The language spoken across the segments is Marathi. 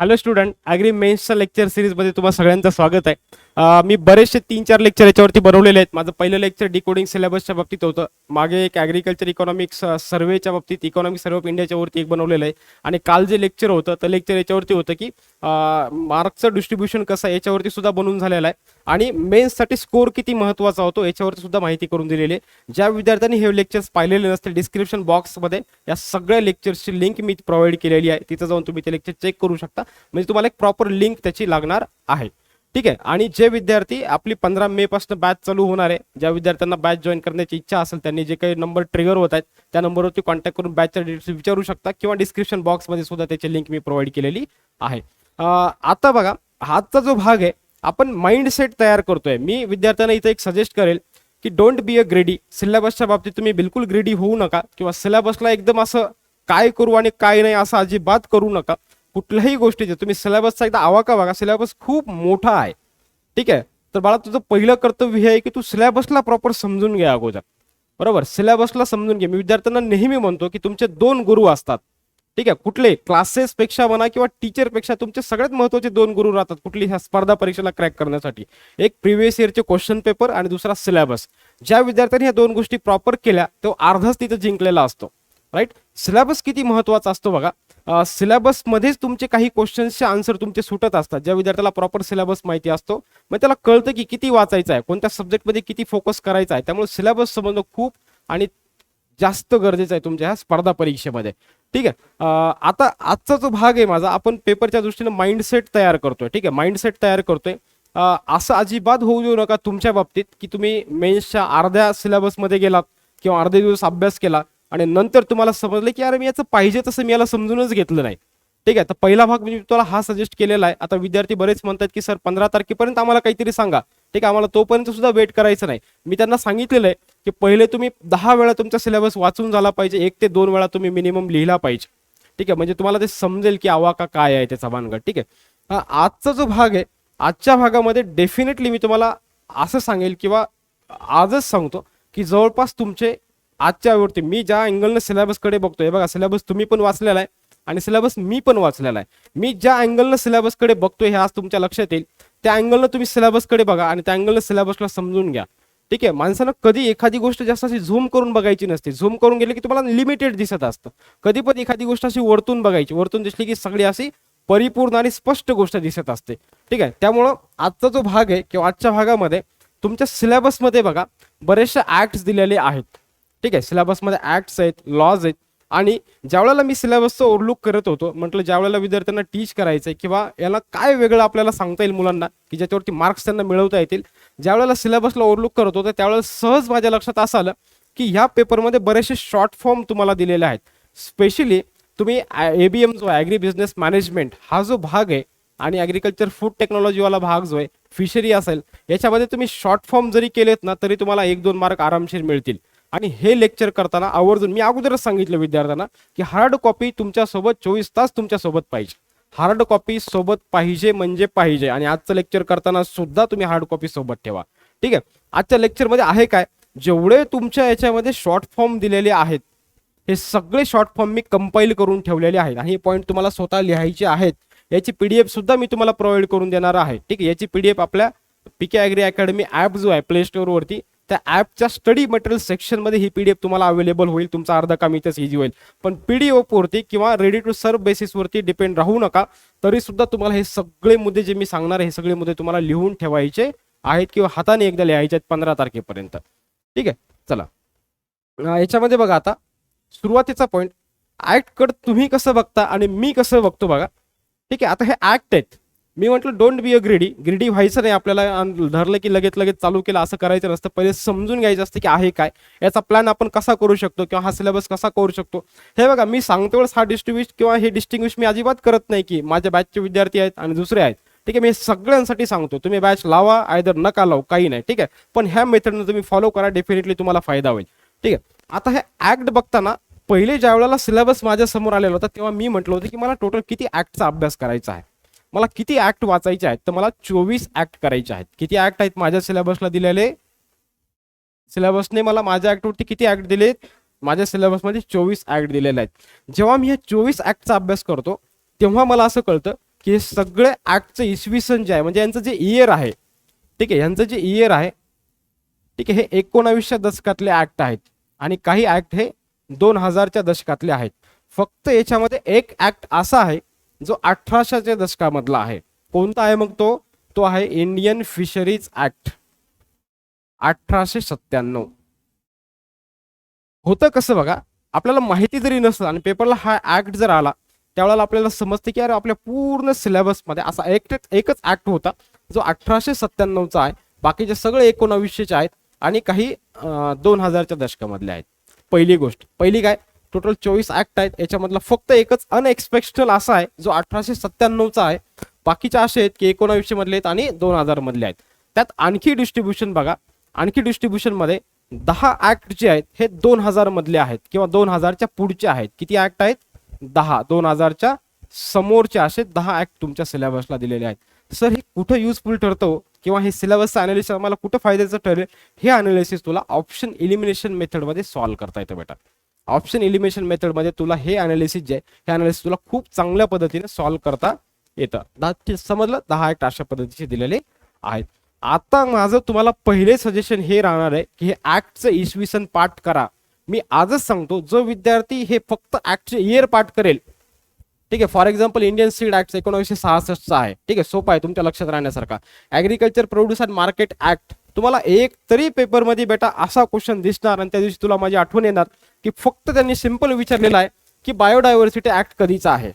हॅलो स्टुडंट, ॲग्री मेन्सच्या लेक्चर सिरीजमध्ये तुम्हाला सगळ्यांचं स्वागत आहे. मी बरेचसे 3-4 लेक्चर याच्यावरती बनवलेले आहेत. माझं पहिलं लेक्चर डिकोडिंग सिलेबसच्या बाबतीत होतं. मागे एक ॲग्रिकल्चर इकॉनॉमिक्स सर्वेच्या बाबतीत इकॉनॉमिक सर्वे ऑफ इंडियाच्या वरती एक बनवलेलं आहे. आणि काल जे लेक्चर होतं तर लेक्चर याच्यावरती होतं की मार्क्सचं डिस्ट्रीब्युशन कसं आहे याच्यावरती सुद्धा बनवून झालेलं आहे. आणि मेन्ससाठी स्कोर किती महत्त्वाचा होतो याच्यावरती सुद्धा माहिती करून दिलेली आहे. ज्या विद्यार्थ्यांनी हे लेक्चर्स पाहिलेले नसतील, डिस्क्रिप्शन बॉक्समध्ये या सगळ्या लेक्चर्सची लिंक मी प्रोव्हाइड केलेली आहे. तिथं जाऊन तुम्ही ते लेक्चर चेक करू शकता. म्हणजे तुम्हाला एक प्रॉपर लिंक त्याची लागणार आहे. ठीक आहे. आणि जे विद्यार्थी आपली 15 मे पासून बॅच चालू होणार आहे, ज्या विद्यार्थ्यांना बॅच जॉईन करण्याची इच्छा असेल त्यांनी जे काही नंबर ट्रिगर होत आहेत त्या नंबरवरती कॉन्टॅक्ट करून बॅचच्या डिटेल्स विचारू शकता किंवा डिस्क्रिप्शन बॉक्समध्ये सुद्धा त्याची लिंक मी प्रोव्हाइड केलेली आहे. आता बघा, हाचा जो भाग आहे आपण माइंडसेट तयार करतोय. मी विद्यार्थ्यांना इथे एक सजेस्ट करेल की डोंट बी अ ग्रेडी. सिलेबसच्या बाबतीत तुम्ही बिलकुल ग्रेडी होऊ नका किंवा सिलेबसला एकदम असं काय करू आणि काय नाही असं अजिबात करू नका. कुठल्याही गोष्टीचे तुम्ही सिलेबसचा एकदा आवाका बघा. सिलेबस खूप मोठा आहे. ठीक आहे. तर बाळा, तुझं पहिलं कर्तव्य हे आहे की तू सिलेबसला प्रॉपर समजून घ्या अगोदर. बरोबर, सिलेबसला समजून घे. मी विद्यार्थ्यांना नेहमी म्हणतो की तुमचे 2 गुरु असतात. ठीक आहे. कुठले क्लासेस पेक्षा म्हणा किंवा टीचर पेक्षा तुमचे सगळ्यात महत्त्वाचे 2 गुरु राहतात कुठली ह्या स्पर्धा परीक्षेला क्रॅक करण्यासाठी. एक प्रिव्हियस इयरचे क्वेश्चन पेपर आणि दुसरा सिलेबस. ज्या विद्यार्थ्यांनी ह्या 2 गोष्टी प्रॉपर केल्या तो अर्धाच तिथं जिंकलेला असतो. राईट. सिलेबस किती महत्त्वाचा असतो बघा. सिलेबसमध्येच तुमचे काही क्वेश्चन्सचे आन्सर तुमचे सुटत असतात. ज्या विद्यार्थ्याला प्रॉपर सिलेबस माहिती असतो मग त्याला कळतं की किती वाचायचं आहे, कोणत्या सब्जेक्टमध्ये किती फोकस करायचा आहे. त्यामुळे सिलेबस समजणं खूप आणि जास्त गरजेचं आहे तुमच्या ह्या स्पर्धा परीक्षेमध्ये. ठीक आहे. आता आजचा जो भाग आहे माझा, आपण पेपरच्या दृष्टीने माइंडसेट तयार करतोय. ठीक आहे. माइंडसेट तयार करतोय. असं अजिबात होऊ देऊ नका तुमच्या बाबतीत की तुम्ही मेन्सच्या अर्ध्या सिलेबसमध्ये गेलात किंवा अर्धे दिवस अभ्यास केला आणि नंतर तुम्हाला समजलं की अरे मी याचं पाहिजे तसं मी याला समजूनच घेतलं नाही. ठीक आहे. तर पहिला भाग मी तुम्हाला हा सजेस्ट केलेला आहे. आता विद्यार्थी बरेच म्हणतात की सर 15 तारखेपर्यंत आम्हाला काहीतरी सांगा. ठीक आहे. आम्हाला तोपर्यंत सुद्धा वेट करायचं नाही. मी त्यांना सांगितलेलं आहे की पहिले तुम्ही 10 वेळा तुमचा सिलेबस वाचून झाला पाहिजे. 1 ते 2 वेळा तुम्ही मिनिमम लिहिला पाहिजे. ठीक आहे. म्हणजे तुम्हाला ते समजेल की आवाका काय आहे त्याचा भानगड. ठीक आहे. आजचा जो भाग आहे, आजच्या भागामध्ये डेफिनेटली मी तुम्हाला असं सांगेल किंवा आजच सांगतो की जवळपास तुमचे आजच्या वरती मी ज्या अँगलनं सिलेबसकडे बघतोय बघा, सिलेबस तुम्ही पण वाचलेला आहे आणि सिलेबस मी पण वाचलेला आहे. मी ज्या अँगलनं सिलेबसकडे बघतोय हे आज तुमच्या लक्षात येईल. त्या अँगलनं तुम्ही सिलेबसकडे बघा आणि त्या अँगलनं सिलेबसला समजून घ्या. ठीक आहे. माणसानं कधी एखादी गोष्ट जास्त अशी झूम करून बघायची नसते. झूम करून गेले की तुम्हाला लिमिटेड दिसत असतं. कधी पण एखादी गोष्ट अशी वरतून बघायची, वरतून दिसली की सगळी अशी परिपूर्ण आणि स्पष्ट गोष्ट दिसत असते. ठीक आहे. त्यामुळं आजचा जो भाग आहे किंवा आजच्या भागामध्ये तुमच्या सिलेबसमध्ये बघा बरेचसे ऍक्ट्स दिलेले आहेत. ठीक आहे. सिलेबसमध्ये ऍक्ट्स आहेत, लॉज आहेत. आणि ज्यावेळेला मी सिलेबसचं ओव्हरलुक करत होतो म्हटलं ज्यावेळेला विद्यार्थ्यांना टीच करायचंय किंवा याला काय वेगळं आपल्याला सांगता येईल मुलांना की ज्याच्यावरती मार्क्स त्यांना मिळवता येतील, ज्यावेळेला सिलेबसला ओव्हरलुक करत होतो त्यावेळेला सहज माझ्या लक्षात असं आलं की ह्या पेपरमध्ये बरेचसे शॉर्ट फॉर्म तुम्हाला दिलेले आहेत. स्पेशली तुम्ही ABM जो ॲग्री बिझनेस मॅनेजमेंट हा जो भाग आहे आणि ॲग्रिकल्चर फूड टेक्नॉलॉजीवाला भाग जो आहे, फिशरी असेल, याच्यामध्ये तुम्ही शॉर्ट फॉर्म जरी केलेत ना तरी तुम्हाला 1-2 मार्क आरामशीर मिळतील. आणि हे लेक्चर करताना आवर्जून मी अगोदरच सांगितलं विद्यार्थ्यांना की हार्ड कॉपी तुमच्यासोबत 24 तास तुमच्यासोबत पाहिजे. हार्ड कॉपी सोबत पाहिजे म्हणजे पाहिजे. आणि आजचं लेक्चर करताना सुद्धा तुम्ही हार्ड कॉपी सोबत ठेवा. ठीक आहे. आजच्या लेक्चरमध्ये आहे काय, जेवढे तुमच्या याच्यामध्ये शॉर्ट फॉर्म दिलेले आहेत हे सगळे शॉर्ट फॉर्म मी कंपाईल करून ठेवलेले आहेत आणि हे पॉईंट तुम्हाला स्वतः लिहायचे आहेत. याची PDF सुद्धा मी तुम्हाला प्रोव्हाइड करून देणार आहे. ठीक आहे. याची PDF आपल्या PK ॲग्री अकॅडमी ॲप जो आहे प्ले स्टोअरवरती त्या ॲपच्या स्टडी मटेरियल सेक्शनमध्ये ही PDF तुम्हाला अवेलेबल होईल. तुमचा अर्धा काम इथंच इझी होईल. पण PDF वरती किंवा रेडी टू सर्व बेसिसवरती डिपेंड राहू नका. तरी सुद्धा तुम्हाला हे सगळे मुद्दे जे मी सांगणार हे सगळे मुद्दे तुम्हाला लिहून ठेवायचे आहेत किंवा हाताने एकदा लिहायचे आहेत 15 तारखेपर्यंत. ठीक आहे. चला, याच्यामध्ये बघा आता सुरुवातीचा पॉईंट, ऍक्टकडे तुम्ही कसं बघता आणि मी कसं बघतो बघा. ठीक आहे. आता हे ऍक्ट आहेत. मी म्हटलं डोंट बी अ ग्रेडी व्हायचं नाही आपल्याला. धरलं की लगेच चालू केलं असं करायचं नसतं. पहिले समजून घ्यायचं असतं की आहे काय, याचा प्लॅन आपण कसा करू शकतो किंवा हा सिलेबस कसा करू शकतो. हे बघा, मी सांगतो वेळेस हा डिस्टिंग्विश मी अजिबात करत नाही की माझ्या बॅचचे विद्यार्थी आहेत आणि दुसरे आहेत. ठीक आहे. मी सगळ्यांसाठी सांगतो तुम्ही बॅच लावा आयदर नका लावू काही नाही. ठीक आहे. पण ह्या मेथडनं तुम्ही फॉलो करा, डेफिनेटली तुम्हाला फायदा होईल. ठीक आहे. आता हे ऍक्ट बघताना पहिले ज्या वेळेला सिलेबस माझ्या समोर आलेला होता तेव्हा मी म्हटलं होतं की मला टोटल किती ऍक्टचा अभ्यास करायचा आहे, मला किती ऍक्ट वाचायचे आहेत. तर मला 24 ऍक्ट करायचे आहेत. किती ऍक्ट आहेत माझ्या सिलेबसला दिलेले, सिलेबसने मला माझ्या ऍक्टवरती किती ऍक्ट दिलेत, माझ्या सिलेबसमध्ये 24 ऍक्ट दिलेले आहेत. जेव्हा मी हे 24 ऍक्टचा अभ्यास करतो तेव्हा मला असं कळतं की हे सगळे ऍक्टचं इसवी सन जे आहे म्हणजे यांचं जे इयर आहे, ठीक आहे, यांचं जे इयर आहे, ठीक आहे, हे 19व्या दशकातले ऍक्ट आहेत आणि काही ऍक्ट हे 2000च्या दशकातले आहेत. फक्त याच्यामध्ये एक ऍक्ट असा आहे जो 1800च्या दशकामधला आहे. कोणता आहे मग तो? तो आहे इंडियन फिशरीज ऍक्ट 1897. होतं कसं बघा, आपल्याला माहिती जरी नसलं आणि पेपरला हा ऍक्ट जर आला त्यावेळेला आपल्याला समजते की अरे आपल्या पूर्ण सिलेबसमध्ये असा एकच ऍक्ट होता जो 1897चा आहे, बाकीचे सगळे 1900चे आहेत आणि काही 2000च्या दशकामधले आहेत. पहिली गोष्ट, पहिली काय, टोटल 24 ऍक्ट आहेत, याच्यामधला फक्त एकच अनएक्सपेक्टेड असा आहे जो 1897चा आहे. बाकीचे असे आहेत की 1900 मधले आहेत आणि 2000 मधले आहेत. त्यात आणखी डिस्ट्रीब्युशन बघा, आणखी डिस्ट्रीब्युशन मध्ये 10 ऍक्ट जे आहेत हे 2000 मधले आहेत किंवा 2000च्या पुढचे आहेत. किती ऍक्ट आहेत? 10. 2000च्या समोरचे असे 10 ऍक्ट तुमच्या सिलेबसला दिलेले आहेत. सर हे कुठं युजफुल ठरतो किंवा हे सिलेबसचं अनालिसिस आम्हाला कुठं फायद्याचं ठरेल, हे अनालिसिस तुला ऑप्शन इलिमिनेशन मेथडमध्ये सॉल्व्ह करता येतं बेटा. ऑप्शन इलिमिनेशन मेथडमध्ये तुला हे अनालिसिस जे आहे हे अनालिसिस तुला खूप चांगल्या पद्धतीने सॉल्व्ह करता येतं. समजलं? 10 ऍक्ट अशा पद्धतीचे दिलेले आहेत. आता माझं तुम्हाला पहिले सजेशन हे राहणार आहे की हे ऍक्टचं इसवी सन पाठ करा. मी आजच सांगतो, जो विद्यार्थी हे फक्त ऍक्टचे इयर पाठ करेल, ठीक आहे, for example Indian seed act 1966चा आहे, ठीक आहे, सोपा आहे तुमच्या लक्षात राहण्यासारखा. Agriculture produce and market act, तुम्हाला एक तरी पेपरमध्ये बेटा असा क्वेश्चन दिसणार आणि त्या दिवशी तुला माझी आठवण येणार की फक्त त्यांनी सिंपल विचारलेला आहे की बायोडायव्हर्सिटी ऍक्ट कधीचा आहे,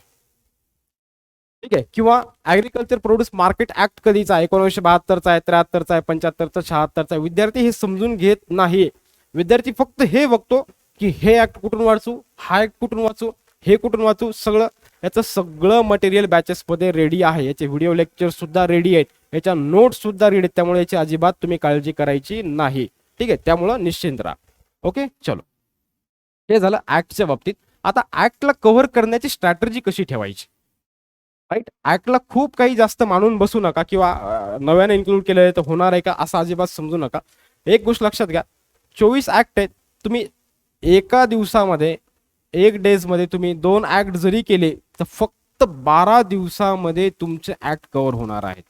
ठीक आहे, किंवा ऍग्रिकल्चर प्रोड्यूस मार्केट ऍक्ट कधीचा आहे, 1972चा आहे, 73चा आहे, 75चा, 76चा आहे. विद्यार्थी हे समजून घेत नाही. विद्यार्थी फक्त हे बघतो की हे ऍक्ट कुठून वाचू, हा ऍक्ट कुठून वाचू, हे कुठून वाचू. याचं सगळं मटेरियल बॅचेसमध्ये रेडी आहे. याचे व्हिडिओ लेक्चर सुद्धा रेडी आहेत, याच्या नोट्स सुद्धा रेडी आहेत. त्यामुळे याची अजिबात तुम्ही काळजी करायची नाही, ठीक आहे. त्यामुळं निश्चिंत राहा. ओके, चलो, हे झालं ऍक्टच्या बाबतीत. आता ऍक्टला कव्हर करण्याची स्ट्रॅटेजी कशी ठेवायची, राईट. ऍक्टला खूप काही जास्त मानून बसू नका किंवा नव्याने इन्क्लूड केलं आहे तर होणार आहे का असं अजिबात समजू नका. एक गोष्ट लक्षात घ्या, 24 ऍक्ट आहेत. तुम्ही एका दिवसामध्ये, एक डेज मध्ये तुम्ही 2 ऍक्ट जरी केले तर फक्त 12 दिवसामध्ये तुमचे ऍक्ट कव्हर होणार आहेत.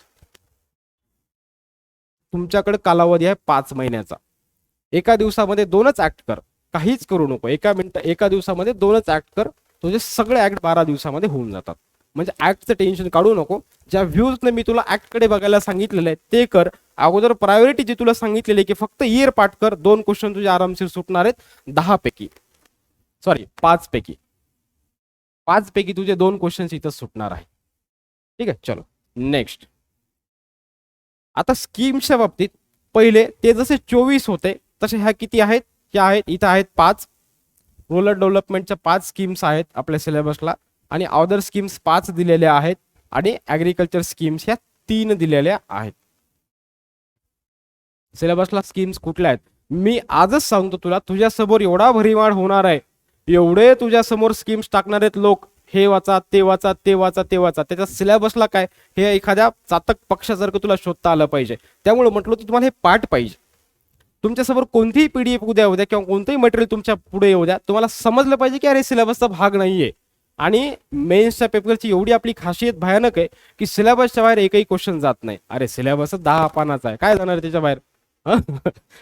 तुमच्याकडे कालावधी आहे 5 महिन्याचा. एका दिवसामध्ये 2च ऍक्ट कर, काहीच करू नको. एका दिवसामध्ये 2च ऍक्ट कर, तुझे सगळे ऍक्ट 12 दिवसामध्ये होऊन जातात. म्हणजे ऍक्टचं टेन्शन काढू नको. ज्या व्ह्यूजने मी तुला ऍक्ट कडे बघायला सांगितलेलं आहे ते कर. अगोदर प्रायोरिटी जी तुला सांगितलेली की फक्त इयर पाठ कर, 2 क्वेश्चन तुझे आरामशीर सुटणार आहेत 10 पैकी, सॉरी 5 पैकी. 5 पैकी तुझे 2 क्वेश्चन इथं सुटणार आहे, ठीक आहे. चलो नेक्स्ट. आता स्कीम्सच्या बाबतीत पहिले ते जसे 24 होते तसे ह्या किती आहेत? ह्या आहेत, इथं आहेत 5. रूरल डेव्हलपमेंटच्या 5 स्कीम्स आहेत आपल्या सिलेबसला आणि अदर स्कीम्स 5 दिलेल्या आहेत आणि ऍग्रिकल्चर स्कीम्स ह्या 3 दिलेल्या आहेत. सिलेबसला स्कीम्स कुठल्या आहेत मी आजच सांगतो तुला. तुझ्या समोर एवढा भरीमार होणार आहे, एवढे तुझ्या समोर स्कीम्स टाकणार आहेत लोक, हे वाचा, ते वाचा, ते वाचा, ते वाचा. त्याच्या सिलेबसला काय हे एखाद्या चातक पक्षासारखं तुला शोधता आलं पाहिजे. त्यामुळे म्हटलं तर तुम्हाला हे पाठ पाहिजे. तुमच्यासमोर कोणतीही पीडीएफ उद्या किंवा कोणतंही मटेरियल तुमच्या पुढे येऊ द्या, तुम्हाला समजलं पाहिजे की अरे सिलेबसचा भाग नाहीये. आणि मेन्सच्या पेपरची एवढी आपली खासियत भयानक आहे की सिलेबसच्या बाहेर एकही क्वेश्चन जात नाही. अरे सिलेबस 10 पानाचा आहे, काय जाणार त्याच्या बाहेर?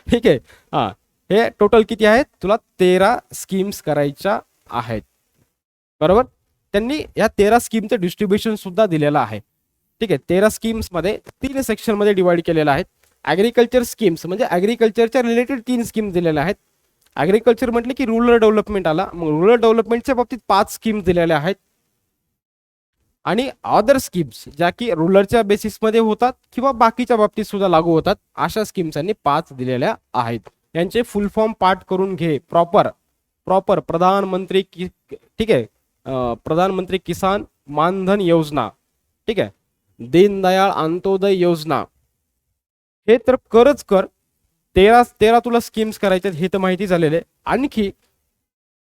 ठीक आहे. हा, हे टोटल किती आहेत? तुला 13 स्कीम्स करायच्या आहेत, बरोबर. त्यांनी या 13 स्कीमचं डिस्ट्रीब्युशन सुद्धा दिलेलं आहे, ठीक आहे. 13 स्कीम्स मध्ये 3 सेक्शन मध्ये डिवाइड केलेलं आहे. ऍग्रिकल्चर स्कीम्स म्हणजे ऍग्रिकल्चरच्या रिलेटेड 3 स्कीम दिलेल्या आहेत. ऍग्रिकल्चर म्हटलं की रुरल डेव्हलपमेंट आला, मग रुरल डेव्हलपमेंटच्या बाबतीत 5 स्कीम दिलेल्या आहेत आणि अदर स्कीम्स ज्या की रुरलच्या बेसिसमध्ये होतात किंवा बाकीच्या बाबतीत सुद्धा लागू होतात अशा स्कीम्सांनी 5 दिलेल्या आहेत. यांचे फुल फॉर्म पाठ करून घे प्रॉपर. प्रधानमंत्री ठीक आहे, प्रधानमंत्री किसान मानधन योजना, ठीक आहे, दीनदयाळ अंत्योदय योजना, हे तर करच कर. 13 तुला स्कीम्स करायचे हे तर माहिती झालेले आहे. आणखी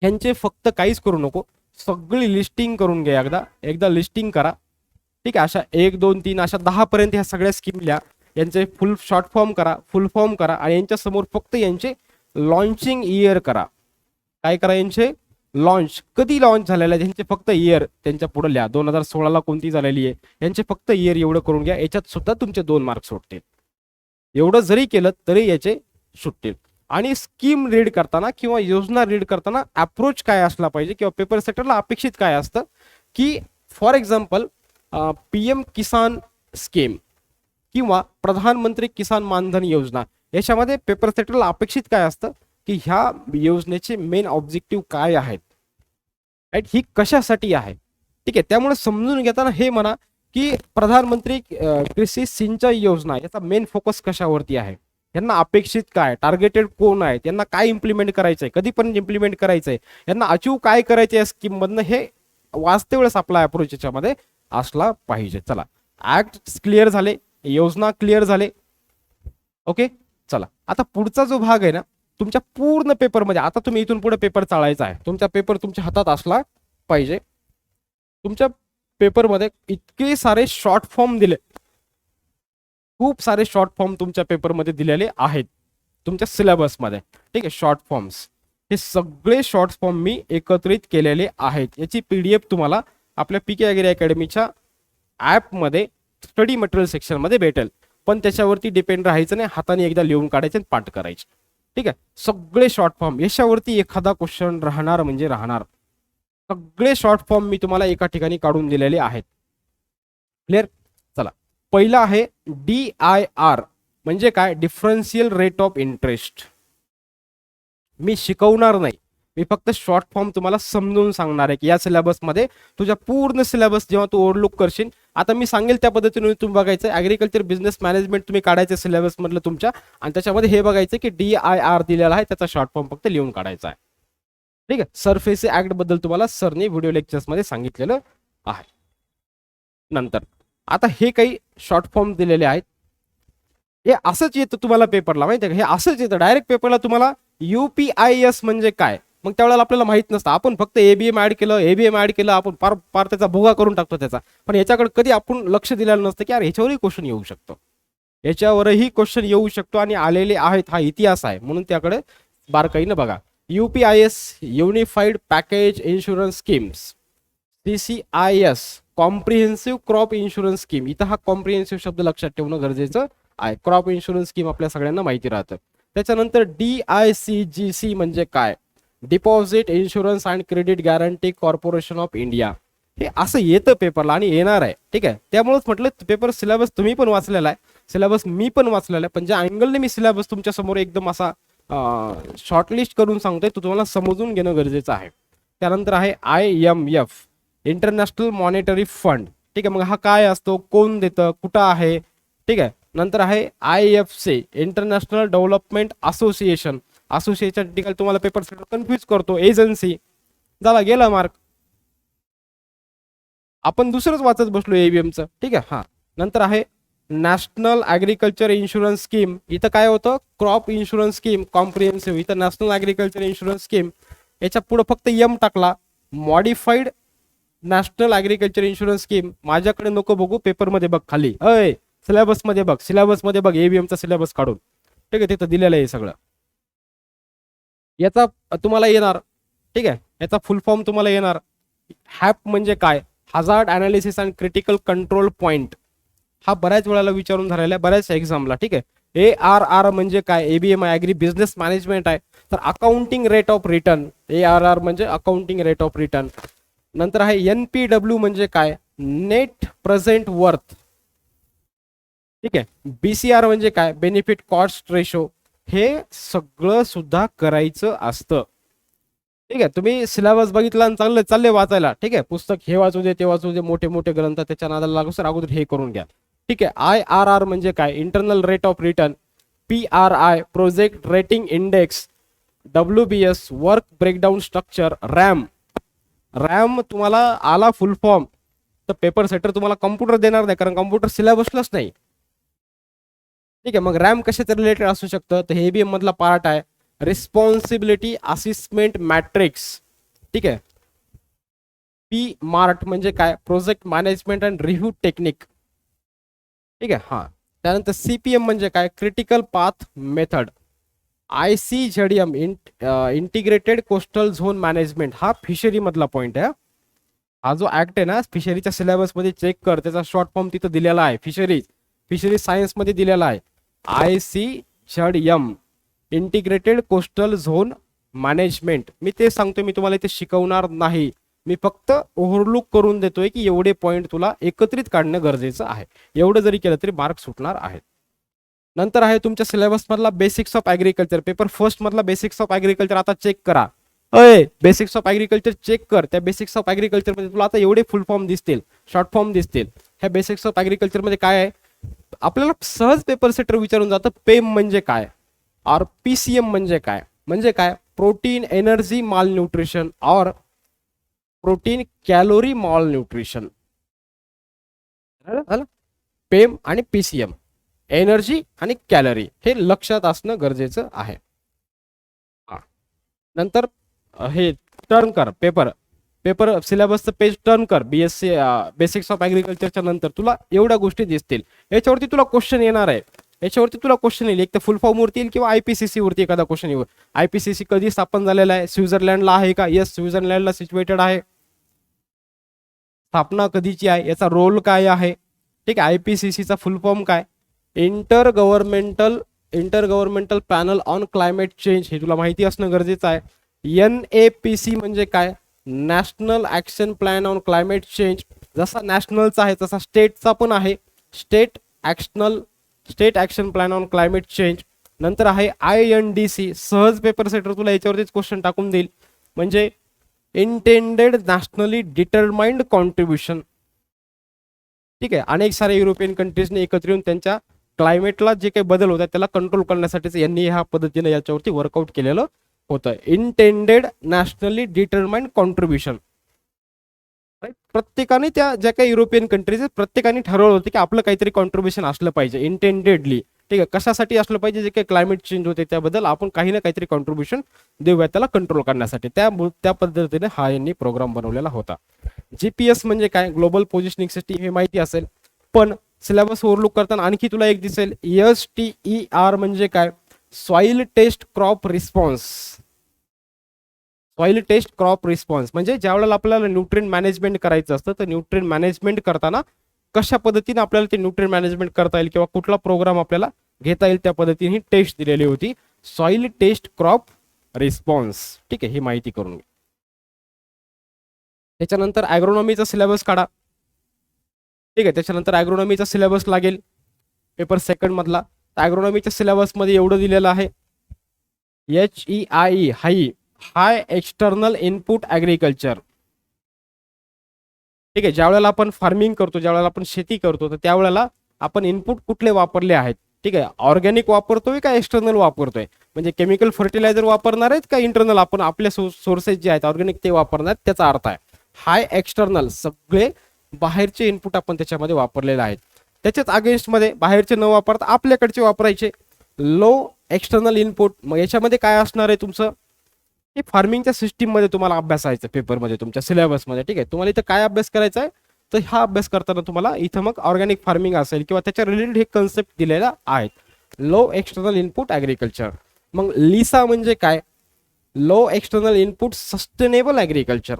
ह्यांचे फक्त काहीच करू नको, सगळी लिस्टिंग करून घे. एकदा लिस्टिंग करा, ठीक आहे. अशा 1 2 3 अशा 10 पर्यंत ह्या सगळ्या स्कीम लिहा. यांचे फुल शॉर्ट फॉर्म करा आणि यांच्या समोर फक्त यांचे लॉन्चिंग इयर करा. काय करा? यांचे लॉन्च कधी लॉन्च झालेला आहे त्यांचे फक्त इयर त्यांच्या पुढे लिहा, 2016ला कोणती झालेली आहे यांचे फक्त इयर एवढं करून घ्या, याच्यात सुद्धा तुमचे 2 मार्क्स सुटतील. एवढं जरी केलं तरी याचे सुटतील. आणि स्कीम रीड करताना किंवा योजना रीड करताना अप्रोच काय असला पाहिजे किंवा पेपर सेटरला अपेक्षित काय असतं की for example PM Kisan scheme किंवा प्रधानमंत्री किसान मानधन योजना, याच्यामध्ये पेपर सेटरला अपेक्षित काय असतं की ह्या योजनेचे मेन ऑब्जेक्टिव्ह काय आहेत, राईट, ही कशासाठी आहे. ठीक आहे, त्यामुळे समजून घेताना हे म्हणा की प्रधानमंत्री कृषी सिंचाई योजना याचा मेन फोकस कशावरती आहे, यांना अपेक्षित काय, टार्गेटेड कोण आहे, त्यांना काय इम्प्लिमेंट करायचंय, कधीपर्यंत इम्प्लिमेंट करायचंय, यांना अचीव काय करायचं या स्कीम मधनं, हे वाचते वेळेस आपला अप्रोच याच्यामध्ये असला पाहिजे. चला, ऍक्ट क्लिअर झाले, योजना क्लिअर झाले. ओके, चला आता पुढचा जो भाग आहे ना तुमच्या पूर्ण पेपरमध्ये, आता तुम्ही इथून पुढे पेपर चाळायचा आहे, तुमचा पेपर तुमच्या हातात असला पाहिजे. तुमच्या पेपरमध्ये इतके सारे शॉर्ट फॉर्म दिले, खूप सारे शॉर्ट फॉर्म तुमच्या पेपरमध्ये दिलेले आहेत तुमच्या सिलेबसमध्ये. ठीक आहे, शॉर्ट फॉर्म्स, हे सगळे शॉर्ट फॉर्म मी एकत्रित केलेले आहेत. याची PDF तुम्हाला आपल्या PK ॲग्री अकॅडमीच्या ॲपमध्ये स्टडी मटेरियल सेक्शनमध्ये भेटेल. पण त्याच्यावरती डिपेंड राहायचं नाही, हाताने एकदा लिहून काढायचे आणि पाठ करायचे. ठीक आहे, सगळे शॉर्ट फॉर्म, याच्यावरती एखादा क्वेश्चन राहणार म्हणजे राहणार. सगळे शॉर्ट फॉर्म मी तुम्हाला एका ठिकाणी काढून दिलेले आहेत. क्लिअर. चला, पहिला आहे DIR म्हणजे काय, डिफरन्शियल रेट ऑफ इंटरेस्ट. मी शिकवणार नाही, मी फक्त शॉर्ट फॉर्म तुम्हाला समजून सांगणार आहे की या सिलेबसमध्ये तुझ्या पूर्ण सिलेबस जेव्हा तू ओव्हरलुक करशील, आता मी सांगेल त्या पद्धतीने तुम्ही बघायचं. ॲग्रिकल्चर बिझनेस मॅनेजमेंट तुम्ही काढायचं सिलेबस मधलं तुमच्या, आणि त्याच्यामध्ये हे बघायचं की DIR दिलेला आहे, त्याचा शॉर्ट फॉर्म फक्त लिहून काढायचा आहे. ठीक आहे, सरफेसी ऍक्ट बद्दल तुम्हाला सरने व्हिडिओ लेक्चर्स मध्ये सांगितलेलं आहे. नंतर आता हे काही शॉर्ट फॉर्म दिलेले आहेत, हे असंच येतं तुम्हाला पेपरला, माहिती आहे का, हे असंच येतं डायरेक्ट पेपरला तुम्हाला. UPIS म्हणजे काय, मग त्यावेळेला आपल्याला माहित नसतं, आपण फक्त ABM ऍड केलं, ABM ऍड केलं, आपण पार पार त्याचा भोगा करून टाकतो त्याचा. पण याच्याकडे कधी आपण लक्ष दिलेलं नसतं की यार ह्याच्यावरही क्वेश्चन येऊ शकतो, याच्यावरही क्वेश्चन येऊ शकतो आणि आलेले आहेत, हा इतिहास आहे, म्हणून त्याकडे बारकाईनं बघा. UPIS unified package insurance schemes, CCIS comprehensive crop insurance scheme. इथं हा कॉम्प्रिहेन्सिव्ह शब्द लक्षात ठेवणं गरजेचं आहे. क्रॉप इन्शुरन्स स्कीम आपल्या सगळ्यांना माहिती राहतं. त्याच्यानंतर DICGC म्हणजे काय, deposit insurance and credit guarantee corporation of India. हे असं येतं पेपरला आणि येणार आहे. ठीक आहे, त्यामुळेच म्हटलं पेपर सिलेबस तुम्ही पण वाचलेला आहे, सिलेबस मी पण वाचलेला आहे, पण ज्या अँगलने मी सिलेबस तुमच्या समोर एकदम असा शॉर्टलिस्ट करून सांगतोय तो तुम्हाला समजून घेणं गरजेचं आहे. त्यानंतर आहे IMF इंटरनॅशनल मॉनिटरी फंड. ठीक आहे, मग हा काय असतो, कोण देतं, कुठं आहे. ठीक आहे, नंतर आहे IFC international development association. Association ठिकाणी तुम्हाला पेपर कन्फ्युज करतो, एजन्सी. झाला, गेला मार्क. आपण दुसरंच वाचत बसलो ABMचं. ठीक आहे, हा. नंतर आहे नॅशनल ॲग्रिकल्चर इन्शुरन्स स्कीम. इथं काय होतं, क्रॉप इन्शुरन्स स्कीम कॉम्प्रिहेन्सिव्ह, इथं नॅशनल ॲग्रिकल्चर इन्शुरन्स स्कीम. याच्या पुढे फक्त M टाकला, modified national agriculture insurance scheme. माझ्याकडे नको बघू, पेपरमध्ये बघ खाली, अय सिलेबसमध्ये बघ, सिलेबसमध्ये बघ, ABMचा सिलेबस काढून. ठीक आहे, तिथं दिलेलं आहे सगळं. याचा तुम्हाला येणार. ठीक आहे, याचा फुल फॉर्म तुम्हाला येणार. हॅप म्हणजे काय, hazard analysis and critical control point. हा बऱ्याच वेळेला विचारून झालेला आहे बऱ्याच एक्झामला. ठीक आहे, ARR म्हणजे काय, ABM ॲग्री बिझनेस मॅनेजमेंट आहे, तर accounting rate of return. ARR म्हणजे अकाउंटिंग रेट ऑफ रिटर्न. नंतर आहे NPW म्हणजे काय, नेट प्रेझेंट वर्थ. ठीक आहे, BCR म्हणजे काय, बेनिफिट कॉस्ट रेशो. हे सगळं सुद्धा करायचं असतं. ठीक आहे, तुम्ही सिलेबस बघितला आणि चालले वाचायला. ठीक आहे, पुस्तक हे वाचू दे ते वाचू दे, मोठे मोठे ग्रंथ त्याच्या नादाला लागू सर, अगोदर हे करून घ्या. ठीक आहे, IRR म्हणजे काय, internal rate of return. PRI project rating index. WBS work breakdown structure. RAM तुम्हाला आला फुल फॉर्म तर पेपर सेटर तुम्हाला कम्प्युटर देणार नाही, कारण कम्प्युटर सिलेबसलाच नाही. ठीक आहे, मग रॅम कशाचं रिलेटेड असू शकतं, तर हे ABM मधला पार्ट आहे. Responsibility assessment matrix. ठीक आहे, PMART म्हणजे काय, project management and review technique. ठीक आहे, हा. त्यानंतर CPM म्हणजे काय, critical path method. ICZM integrated coastal zone management हा फिशरी मधला पॉइंट आहे. हा जो ऍक्ट आहे ना फिशरीच्या सिलेबस मध्ये चेक कर, त्याचा शॉर्ट फॉर्म तिथं दिलेला आहे. फिशरी सायन्स मध्ये दिलेला आहे. ICZM integrated coastal zone management. मी ते सांगतोय, मी तुम्हाला इथे शिकवणार नाही. मी फक्त ओव्हरलुक करून देतोय की एवढे पॉइंट तुला एकत्रित काढणं गरजेचं आहे. एवढं जरी केलं तरी मार्क सुटणार आहेत. नंतर आहे तुमच्या सिलेबस मधला basics of agriculture. Paper first मधला बेसिक्स ऑफ ऍग्रिकल्चर आता चेक करा. बेसिक्स ऑफ ऍग्रिकल्चर चेक कर. त्या बेसिक्स ऑफ ऍग्रिकल्चर मध्ये तुला आता एवढे फुल फॉर्म दिसतील, शॉर्ट फॉर्म दिसतील. ह्या बेसिक्स ऑफ ऍग्रिकल्चर मध्ये काय आहे, आपल्याला सहज पेपर सेटर विचारून जातं पेम म्हणजे काय, और PCM म्हणजे काय. म्हणजे काय, प्रोटीन एनर्जी माल न्यूट्रिशन और प्रोटीन कॅलोरी माल न्यूट्रिशन. पेम आणि PCM, एनर्जी आणि कॅलरी, हे लक्षात असणं गरजेचं आहे. नंतर हे टर्न कर पेपर सिलेबसचं पेज टर्न कर. BSc बेसिक्स ऑफ ऍग्रिकल्चरच्या नंतर तुला एवढ्या गोष्टी दिसतील. याच्यावरती तुला क्वेश्चन येणार आहे. याच्यावरती तुला क्वेश्चन येईल, एक तर फुल फॉर्म वरती येईल किंवा IPCC वरती एखादा क्वेश्चन येईल. IPCC कधी स्थापन झालेला आहे, स्वित्झर्लंडला आहे का? येस, स्वित्झर्लंडला सिच्युएटेड आहे. स्थापना कधीची आहे, याचा रोल काय आहे, ठीक आहे. IPCCचा फुल फॉर्म काय, inter governmental panel on climate change, हे तुला माहिती असणं गरजेचं आहे. NAPC म्हणजे काय, national action plan on climate change. जसा नॅशनलचा आहे तसा स्टेटचा पण आहे, state action plan on climate change. नंतर आहे INDC. सहज पेपर सेटर तुला याच्यावरतीच क्वेश्चन टाकून देईल. म्हणजे इंटेंडेड नॅशनली डिटरमाइंड कॉन्ट्रीब्युशन. ठीक आहे. अनेक सारे युरोपियन कंट्रीजने एकत्र येऊन त्यांच्या क्लायमेटला जे काही बदल होतात त्याला कंट्रोल करण्यासाठीच यांनी ह्या पद्धतीने याच्यावरती वर्कआउट केलेलं होतं. Intended nationally determined contribution. प्रत्येकाने त्या ज्या काही युरोपियन कंट्रीज प्रत्येकाने ठरवलं होतं की आपलं काहीतरी कॉन्ट्रीब्युशन असलं पाहिजे इंटेंडेडली. ठीक आहे. कशासाठी असलं पाहिजे, जे काही क्लायमेट चेंज होते त्याबद्दल आपण काही ना काहीतरी कॉन्ट्रीब्युशन देऊया त्याला कंट्रोल करण्यासाठी. त्या पद्धतीने हा यांनी प्रोग्राम बनवलेला होता. GPS म्हणजे काय, ग्लोबल पोझिशनिंग सिस्टीम, हे माहिती असेल. पण सिलेबस ओव्हरलुक करताना आणखी तुला एक दिसेल, STER म्हणजे काय, soil test crop response. Soil test crop response म्हणजे ज्यावेळेला आपल्याला न्यूट्रिएंट मॅनेजमेंट करायचं असतं तर न्यूट्रिएंट मॅनेजमेंट करताना कशा पद्धतीने आपल्याला ते न्यूट्रिएंट मॅनेजमेंट करता येईल किंवा कुठला प्रोग्राम आपल्याला घेता येईल त्या पद्धतीने ही टेस्ट दिलेली होती. Soil test crop response. ठीक आहे, ही माहिती करून घ्या. त्याच्यानंतर ॲग्रोनॉमीचा सिलेबस काढा. ठीक आहे. त्याच्यानंतर ॲग्रोनॉमीचा सिलेबस लागेल पेपर सेकंड मधला. ॲग्रोनॉमीच्या सिलेबस मध्ये एवढं दिलेलं आहे, HEIE हाय एक्सटर्नल इनपुट ॲग्रिकल्चर. ठीक आहे. ज्यावेळेला आपण फार्मिंग करतो, ज्यावेळेला आपण शेती करतो, तर त्यावेळेला आपण इनपुट कुठले वापरले आहेत. ठीक आहे. ऑर्गॅनिक वापरतोय का एक्सटर्नल वापरतोय, म्हणजे केमिकल फर्टिलायझर वापरणार आहेत का इंटरनल आपण आपल्या सोर्सेस जे आहेत ऑर्गॅनिक ते वापरणार, त्याचा अर्थ आहे हाय एक्सटर्नल. सगळे बाहेरचे इनपुट आपण त्याच्यामध्ये वापरलेले आहेत. त्याच्याच अगेन्स्ट मध्ये बाहेरचे न वापरता आपल्याकडचे वापरायचे. लो एक्सटर्नल इनपुट, मग याच्यामध्ये काय असणार आहे तुमचं, हे फार्मिंगच्या सिस्टीम मध्ये तुम्हाला अभ्यासायचं पेपरमध्ये तुमच्या सिलेबसमध्ये. ठीक आहे. तुम्हाला इथं काय अभ्यास करायचा आहे, तर हा अभ्यास करताना तुम्हाला इथं मग ऑर्गॅनिक फार्मिंग असेल किंवा त्याच्या रिलेटेड हे कन्सेप्ट दिलेला आहेत. Low external input agriculture. मग लिसा म्हणजे काय, low external input sustainable agriculture.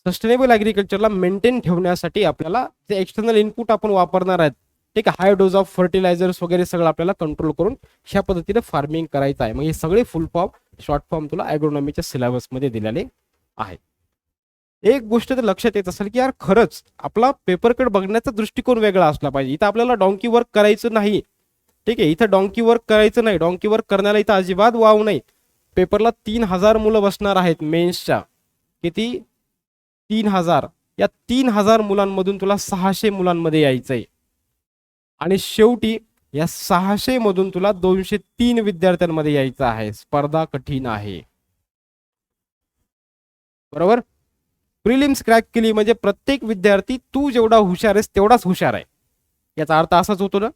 Sustainable ॲग्रिकल्चरला मेंटेन ठेवण्यासाठी आपल्याला जे एक्सटर्नल इनपुट आपण वापरणार आहेत, ठीक आहे, हाय डोज ऑफ फर्टिलायझर्स वगैरे सगळं आपल्याला कंट्रोल करून ह्या पद्धतीने फार्मिंग करायचं आहे. मग हे सगळे फुल फॉर्म शॉर्ट फॉर्म तुला ॲग्रोनॉमीच्या सिलेबस मध्ये दिलेले आहेत. एक गोष्ट तर लक्षात येत असेल की यार खरंच आपला पेपरकडे बघण्याचा दृष्टिकोन वेगळा असला पाहिजे. इथं आपल्याला डॉंकी वर्क करायचं नाही. ठीक आहे. इथं डॉंकी वर्क करायचं नाही. डॉंकी वर्क करण्याला इथं अजिबात वाव नाही. पेपरला 3000 मुलं बसणार आहेत मेन्सच्या. किती, 3000. या 3000 मुलांमधून तुला 600 मुलांमध्ये यायचंय आणि शेवटी या 600 मधून तुला 203 विद्यार्थ्यांमध्ये यायचं आहे. स्पर्धा कठीण आहे, बरोबर. प्रिलिम्स क्रॅक केली म्हणजे प्रत्येक विद्यार्थी तू जेवढा हुशार आहेस तेवढाच हुशार आहे, याचा अर्थ असाच होतो ना.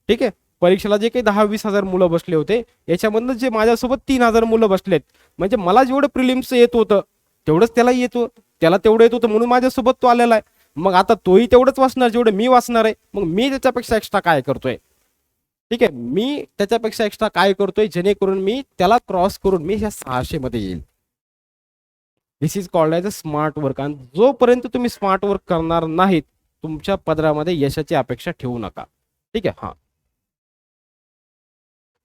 ठीक आहे. परीक्षेला जे काही 10-20 हजार मुलं बसले होते याच्यामधनं जे माझ्यासोबत 3000 मुलं बसलेत, म्हणजे मला जेवढं प्रिलिम्स येत होतं तेवढंच त्याला येतो, त्याला तेवढं येत होतं म्हणून माझ्यासोबत तो आलेला आहे. मग आता तोही तेवढंच वाचणार जेवढं मी वाचणार आहे, मग मी त्याच्यापेक्षा एक्स्ट्रा काय करतोय. ठीक आहे, मी त्याच्यापेक्षा एक्स्ट्रा काय करतोय जेणेकरून मी त्याला क्रॉस करून मी ह्या 600 मध्ये येईल. This is called as a smart work. आणि जोपर्यंत तुम्ही स्मार्ट वर्क करणार नाहीत तुमच्या पदरामध्ये यशाची अपेक्षा ठेवू नका. ठीक आहे. हा,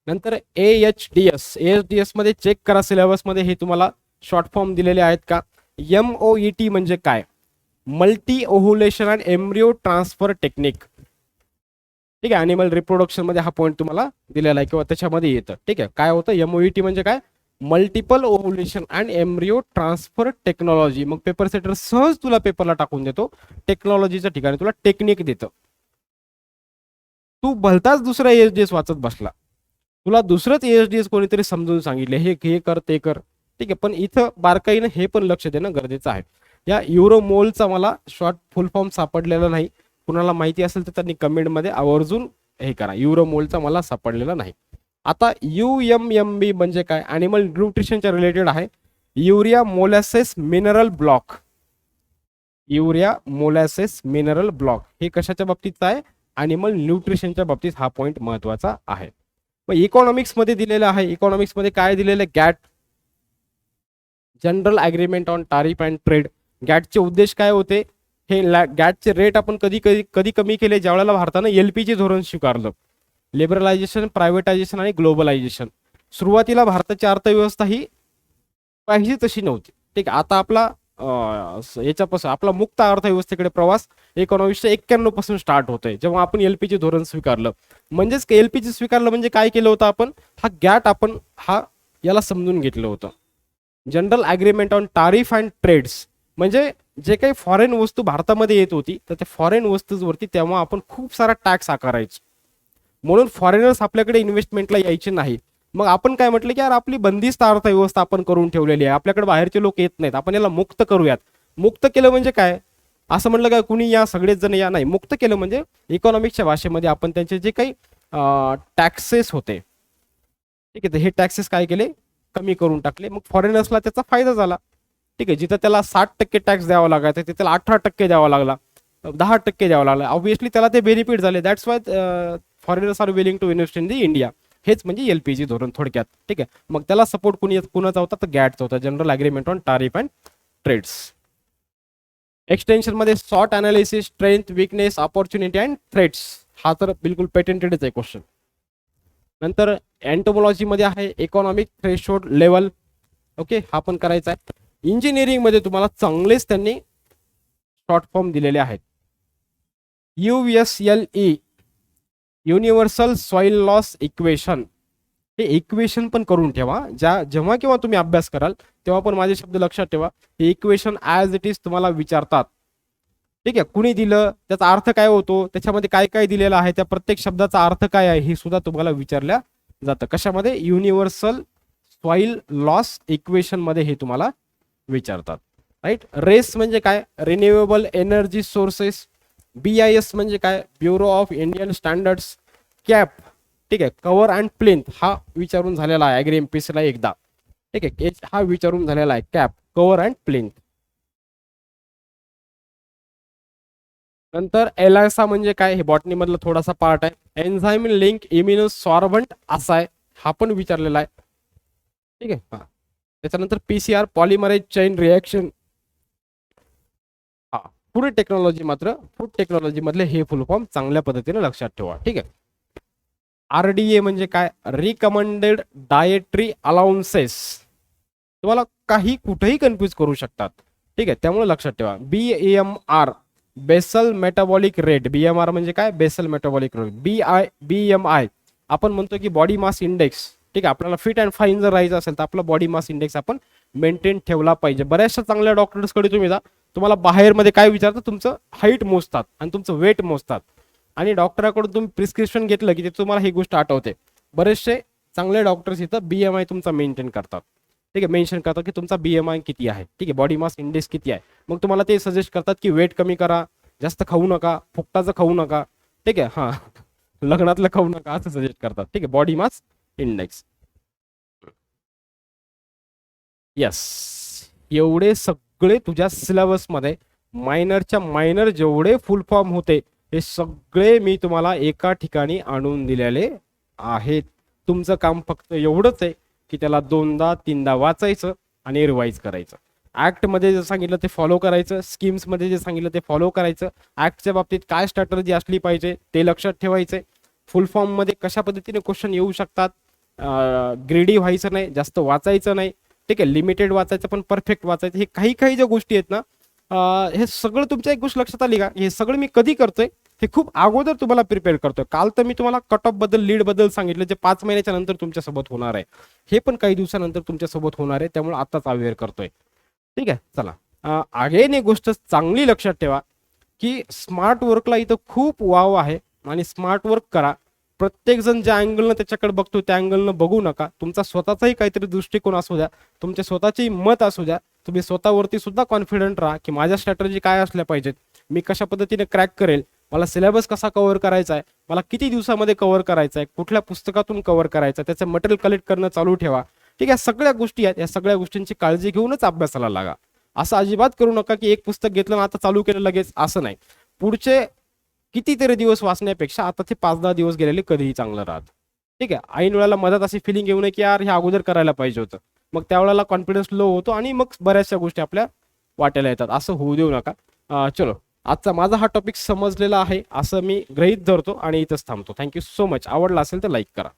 नंतर AHDS मध्ये चेक करा सिलेबस मध्ये हे तुम्हाला शॉर्ट फॉर्म दिलेले आहेत का. MOET म्हणजे काय, multi ovulation and embryo transfer technique. ठीक आहे, अॅनिमल रिप्रोडक्शन मध्ये हा पॉईंट तुम्हाला दिलेला आहे किंवा त्याच्यामध्ये येतं. ठीक आहे, काय होतं MOET म्हणजे काय, multiple ovulation and embryo transfer technology. मग पेपर सेटर सहज तुला पेपरला टाकून देतो, टेक्नॉलॉजीच्या ठिकाणी तुला टेक्निक देतं. तू भलताच दुसरा AHDS वाचत बसला, तुला दुसरंच AHDS कोणीतरी समजून सांगितले हे हे कर ते कर. ठीक आहे, पण इथं बारकाईनं हे पण लक्ष देणं गरजेचं आहे. या युरोमोलचा मला शॉर्ट फुल फॉर्म सापडलेला नाही, कुणाला माहिती असेल तर त्यांनी कमेंटमध्ये आवर्जून हे करा. युरोमोलचा मला सापडलेला नाही. आता UMMB म्हणजे काय, ॲनिमल न्यूट्रिशनच्या रिलेटेड आहे. Urea molasses mineral block. Urea molasses mineral block हे कशाच्या बाबतीत आहे, ॲनिमल न्यूट्रिशनच्या बाबतीत हा पॉईंट महत्वाचा आहे. मग इकॉनॉमिक्स मध्ये दिलेलं आहे, इकॉनॉमिक्स मध्ये काय दिलेलं आहे, GATT, general agreement on tariff and trade. गॅटचे उद्देश काय होते, हे गॅटचे रेट आपण कधी कमी केले ज्या वेळेला भारतानं LPG धोरण स्वीकारलं. लिबरलायझेशन, प्रायव्हेटायझेशन आणि ग्लोबलायझेशन. सुरुवातीला भारताची अर्थव्यवस्था ही पाहिजे तशी नव्हती. ठीक आहे, आता आपला याच्यापासून आपला मुक्त अर्थव्यवस्थेकडे प्रवास 1991 पासून स्टार्ट होतोय, जेव्हा आपण LPG धोरण स्वीकारलं. म्हणजेच LPG स्वीकारलं म्हणजे काय केलं होतं आपण, हा गॅट आपण याला समजून घेतलं होतं. General agreement on tariff and trades म्हणजे जे काही फॉरेन वस्तू भारतामध्ये येत होती तर त्या फॉरेन वस्तूंवरती तेव्हा आपण खूप सारा टॅक्स आकारायचो, म्हणून फॉरेनर्स आपल्याकडे इन्व्हेस्टमेंटला यायचे नाही. मग आपण काय म्हटलं की यार आपली बंदिस्त अर्थव्यवस्था आपण करून ठेवलेली आहे, आपल्याकडे बाहेरचे लोक येत नाहीत, आपण याला मुक्त करूयात. मुक्त केलं म्हणजे काय, असं म्हटलं काय कुणी या सगळेच जण या, नाही. मुक्त केलं म्हणजे इकॉनॉमिक्सच्या भाषेमध्ये आपण त्यांचे जे काही टॅक्सेस होते, ठीक आहे, हे टॅक्सेस काय केले, कमी करून टाकले. मग फॉरेनर्सला त्याचा फायदा झाला. ठीक आहे, जिथं त्याला 60% टॅक्स द्यावा लागायचा तिथे त्याला 18% द्यावा लागला, 10% द्यावा लागला. ऑब्व्हियसली त्याला ते बेनिफिट झाले. That's why foreigners are willing to invest in the India. हेच म्हणजे LPG धोरण थोडक्यात. ठीक आहे, मग त्याला सपोर्ट कुणाचा होता तर गॅटचा होता, general agreement on tariff and trades. Extension मध्ये SWOT analysis, strength, weakness, opportunity and threats. हा तर बिलकुल पेटेंटेडच आहे क्वेश्चन. नंतर एंटोमॉलॉजी मध्ये आहे इकॉनॉमिक थ्रेशोल्ड लेवल. ओके, हा पण करायचा आहे. इंजिनिअरिंग मध्ये तुम्हाला चांगलेच त्यांनी शॉर्ट फॉर्म दिलेले आहेत. USLE universal soil loss equation. हे इक्वेशन पण करून ठेवा, जेव्हा केव्हा तुम्ही अभ्यास कराल तेव्हा पण माझे शब्द लक्षात ठेवा. हे इक्वेशन ॲज इट इज तुम्हाला विचारतात. ठीक आहे, कुणी दिलं, त्याचा अर्थ काय होतो, त्याच्यामध्ये काय काय दिलेलं आहे, त्या प्रत्येक शब्दाचा अर्थ काय आहे हे सुद्धा तुम्हाला विचारल्या जातं. कशामध्ये, युनिव्हर्सल सॉइल लॉस इक्वेशन मध्ये हे तुम्हाला विचारतात. राईट. रेस म्हणजे काय, रिन्युएबल एनर्जी सोर्सेस. BIS म्हणजे काय, bureau of Indian standards. Cap, ठीक आहे, कव्हर अँड प्लिंथ हा विचारून झालेला आहे ॲग्री MPSC ला एकदा. ठीक आहे, हा विचारून झालेला आहे, कॅप, कव्हर अँड प्लिंथ. नंतर एलायसा म्हणजे काय, हे बॉटनी मधला थोडासा पार्ट आहे. एन्झाइम लिंक इम्युनो सॉर्बंट असा आहे, हा पण विचारलेला आहे. ठीक आहे, हा. त्याच्यानंतर PCR पॉलिमराइज चेन रिॲक्शन. हा, फूड टेक्नॉलॉजी मात्र फूड टेक्नॉलॉजी मधले हे फुल फॉर्म चांगल्या पद्धतीने लक्षात ठेवा. ठीक आहे. RDA म्हणजे काय, रिकमेंडेड डाएटरी अलाउन्सेस. तुम्हाला काही कुठेही कन्फ्यूज करू शकतात. ठीक आहे, त्यामुळे लक्षात ठेवा. BMR basal metabolic rate. BMR म्हणजे काय, बेसल मेटाबॉलिक रेट. BMI आपण म्हणतो की बॉडी मास इंडेक्स. ठीक आहे, आपल्याला फिट अँड फाईन जर राहायचं असेल तर आपला बॉडी मास इंडेक्स आपण मेंटेन ठेवला पाहिजे. बऱ्याचशा चांगल्या डॉक्टर्सकडे तुम्ही जा, तुम्हाला बाहेरमध्ये काय विचारतात, तुमचं हाईट मोजतात आणि तुमचं वेट मोजतात. आणि डॉक्टराकडून तुम्ही प्रिस्क्रिप्शन घेतलं की ते तुम्हाला ही गोष्ट आठवते. बरेचसे चांगले डॉक्टर्स इथं BMI तुमचा मेंटेन करतात. ठीक आहे, मेन्शन करतात की तुमचा BMI किती आहे. ठीक आहे, बॉडी मास इंडेक्स किती आहे. मग तुम्हाला ते सजेस्ट करतात की वेट कमी करा, जास्त खाऊ नका, फुकटाचं खाऊ नका. ठीक आहे, हा, लग्नातलं खाऊ नका असं सजेस्ट करतात. ठीक आहे, बॉडी मास इंडेक्स. यस, एवढे सगळे तुझ्या सिलेबसमध्ये मायनरच्या मायनर जेवढे फुल फॉर्म होते हे सगळे मी तुम्हाला एका ठिकाणी आणून दिलेले आहे. तुमचं काम फक्त एवढंच आहे की त्याला दोनदा तीनदा वाचायचं आणि रिवाईज करायचं. ऍक्टमध्ये जे सांगितलं ते फॉलो करायचं, स्कीम्समध्ये जे सांगितलं ते फॉलो करायचं. ऍक्टच्या बाबतीत काय स्ट्रॅटर्जी असली पाहिजे ते लक्षात ठेवायचंय. फुल फॉर्ममध्ये कशा पद्धतीने क्वेश्चन येऊ शकतात, ग्रेडी व्हायचं नाही, जास्त वाचायचं नाही, ठीक आहे, लिमिटेड वाचायचं पण परफेक्ट वाचायचं. हे काही काही ज्या गोष्टी आहेत ना, हे सगळं तुमच्या एक गोष्ट लक्षात आली का, हे सगळं मी कधी करतोय, हे खूप अगोदर तुम्हाला प्रिपेअर करतोय. काल तर मी तुम्हाला कट ऑफ बद्दल, लीड बद्दल सांगितलं, जे 5 महिन्याच्या नंतर तुमच्यासोबत होणार आहे. हे पण काही दिवसानंतर तुमच्यासोबत होणार आहे, त्यामुळे आताच अवेअर करतोय. ठीक आहे, चला अगेन एक गोष्ट चांगली लक्षात ठेवा की स्मार्ट वर्कला इथं खूप वाव आहे आणि स्मार्ट वर्क करा. प्रत्येक जण ज्या अँगलनं त्याच्याकडे बघतो त्या अँगलनं बघू नका. तुमचा स्वतःचाही काहीतरी दृष्टिकोन असू द्या, तुमचे स्वतःचे मत असू द्या. तुम्ही स्वतःवरती सुद्धा कॉन्फिडंट राहा की माझ्या स्ट्रॅटर्जी काय असल्या पाहिजेत, मी कशा पद्धतीने क्रॅक करेल, मला सिलेबस कसा कव्हर करायचा आहे, मला किती दिवसामध्ये कव्हर करायचा आहे, कुठल्या पुस्तकातून कव्हर करायचं आहे, त्याचं मटेरियल कलेक्ट करणं चालू ठेवा. ठीक आहे, सगळ्या गोष्टी आहेत, या सगळ्या गोष्टींची काळजी घेऊनच अभ्यासाला लागा. असं अजिबात करू नका की एक पुस्तक घेतलं ना आता चालू केलं लगेच, असं नाही. पुढचे कितीतरी दिवस वाचण्यापेक्षा आता ते 5-10 दिवस गेलेले कधीही चांगलं राहत. ठीक आहे, ऐन वेळेला मदत अशी फिलिंग येऊ नये की यार हे अगोदर करायला पाहिजे होतं, मग त्यावेळेला कॉन्फिडन्स लो होतो आणि मग बऱ्याचशा गोष्टी आपल्या वाट्याला येतात. असं होऊ देऊ नका. चलो, आजचा माझा हा टॉपिक समजलेला आहे असं मी गृहीत धरतो आणि इथंच थांबतो. Thank you so much. आवडला असेल तर लाईक करा.